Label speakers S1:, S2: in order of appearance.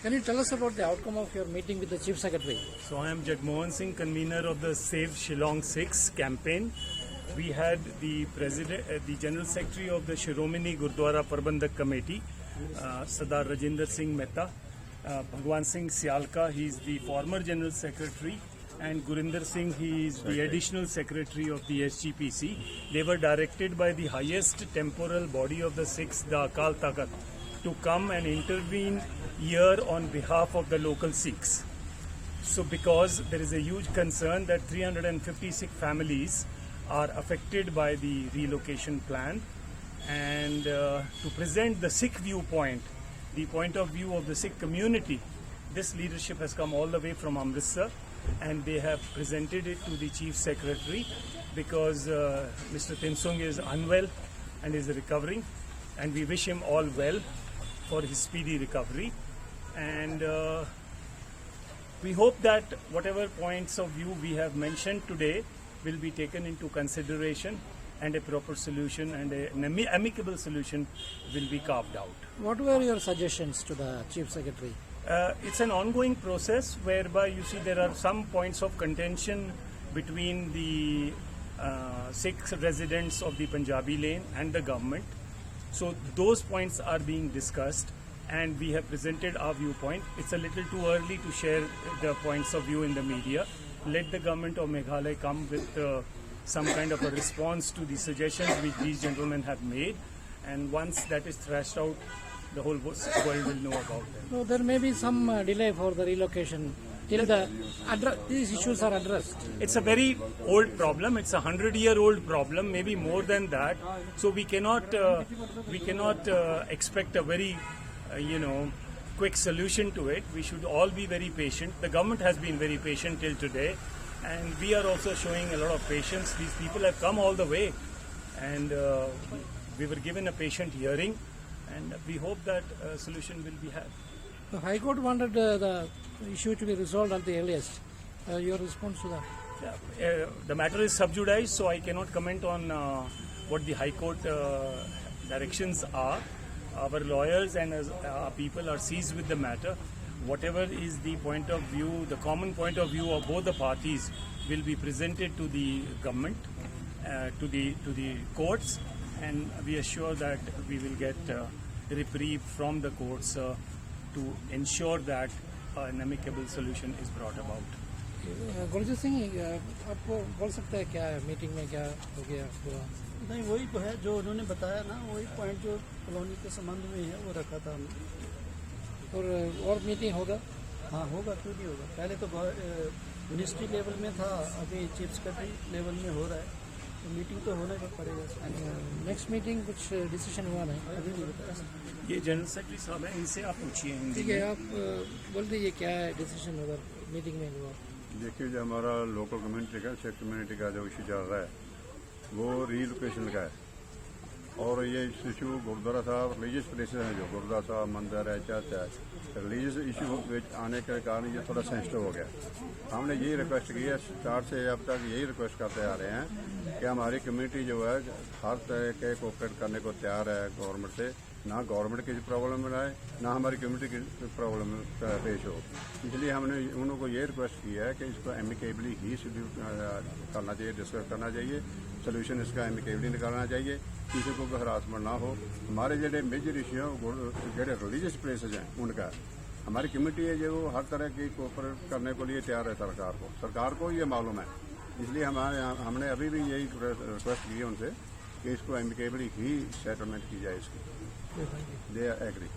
S1: Can you tell us about the outcome of your meeting with the Chief Secretary?
S2: So I am Jagmohan Singh, convener of the Save Shillong 6 campaign. We had the president, the General Secretary of the Shiromani Gurdwara Prabandhak Committee, Sardar Rajinder Singh Mehta, Bhagwan Singh Sialka, he is the former General Secretary, and Gurinder Singh, he is the additional secretary of the SGPC. They were directed by the highest temporal body of the Sikhs, the Akal Takht, to come and intervene here on behalf of the local Sikhs. So because there is a huge concern that 356 families are affected by the relocation plan, and to present the Sikh viewpoint, the point of view of the Sikh community, this leadership has come all the way from Amritsar, and they have presented it to the Chief Secretary because Mr. Timsung is unwell and is recovering, and we wish him all well for his speedy recovery. And we hope that whatever points of view we have mentioned today will be taken into consideration, and a proper solution and an amicable solution will be carved out.
S1: What were your suggestions to the Chief Secretary?
S2: It's an ongoing process whereby you see there are some points of contention between the Sikh residents of the Punjabi lane and the government. So those points are being discussed, and we have presented our viewpoint. It's a little too early to share the points of view in the media. Let the government of Meghalaya come with some kind of a response to the suggestions which these gentlemen have made, and once that is thrashed out, the whole world will know about them.
S1: No, there may be some delay for the relocation till these issues are addressed.
S2: It's a very old problem. It's a 100-year-old problem, maybe more than that. So we cannot expect a very quick solution to it. We should all be very patient. The government has been very patient till today, and we are also showing a lot of patience. These people have come all the way, and we were given a patient hearing, and we hope that a solution will be had.
S1: The High Court wanted the issue to be resolved at the earliest. Your response to that?
S2: Yeah, the matter is sub judice, so I cannot comment on what the High Court directions are. Our lawyers and our people are seized with the matter. Whatever is the point of view, the common point of view of both the parties will be presented to the government, to the courts, and we are sure that we will get reprieve from the courts to ensure that an amicable solution is brought about.
S1: Gurjeet Singh, आपको बोल सकते हैं क्या meeting में क्या हो गया पूरा?
S3: नहीं, वही तो है जो उन्होंने बताया ना, वही पॉइंट जो कॉलोनी के संबंध में है वो रखा था हमने।
S1: और मीटिंग होगा?
S3: हाँ होगा, क्यों नहीं होगा। पहले तो मिनिस्ट्री लेवल में था, अभी चीफ सेक्रेटरी लेवल में हो रहा है, तो मीटिंग तो होना ही पड़ेगा।
S1: नेक्स्ट मीटिंग कुछ डिसीजन हुआ नहीं?
S3: अभी नहीं बताया।
S2: ये जनरल सेक्रेटरी साहब हैं, इनसे आप पूछिए हिंदी
S1: ठीक है, आप बोल दीजिए क्या है डिसीजन होगा मीटिंग में हुआ?
S4: देखिए, जो हमारा लोकल कम्युनिटी का, सिख कम्युनिटी का जो इशू चल रहा है वो रीलोकेशन का है, और ये इशू गुरुद्वारा साहब रिलीजियस प्लेसेस हैं, जो गुरुद्वारा साहब मंदिर है, चर्च है, रिलीजियस इशू आने के कारण ये थोड़ा सेंसिटिव हो गया। हमने यही रिक्वेस्ट की है, स्टार्ट से अब तक यही रिक्वेस्ट करते आ रहे हैं कि हमारी कम्युनिटी जो है हर तरह के कोऑपरेट करने को तैयार है गवर्नमेंट से, ना गवर्नमेंट की प्रॉब्लम में आए, ना हमारी कम्युनिटी की प्रॉब्लम पेश हो। इसलिए हमने उनको ये रिक्वेस्ट किया है कि इसको एमिकेबली ही करना चाहिए, डिस्कस करना चाहिए, सोल्यूशन इसका एमिकेबली निकालना चाहिए, किसी को हरासमेंट ना हो। हमारे जो मेजर इशू हैं जो रिलीजियस प्लेसेज हैं उनका, हमारी कम्युनिटी है जो हर तरह की कोऑपरेट करने के लिए तैयार है सरकार को ये मालूम है। इसलिए हमने अभी भी यही रिक्वेस्ट की है उनसे कि इसको एमिकेबली ही सेटलमेंट की जाए इसकी। They agree.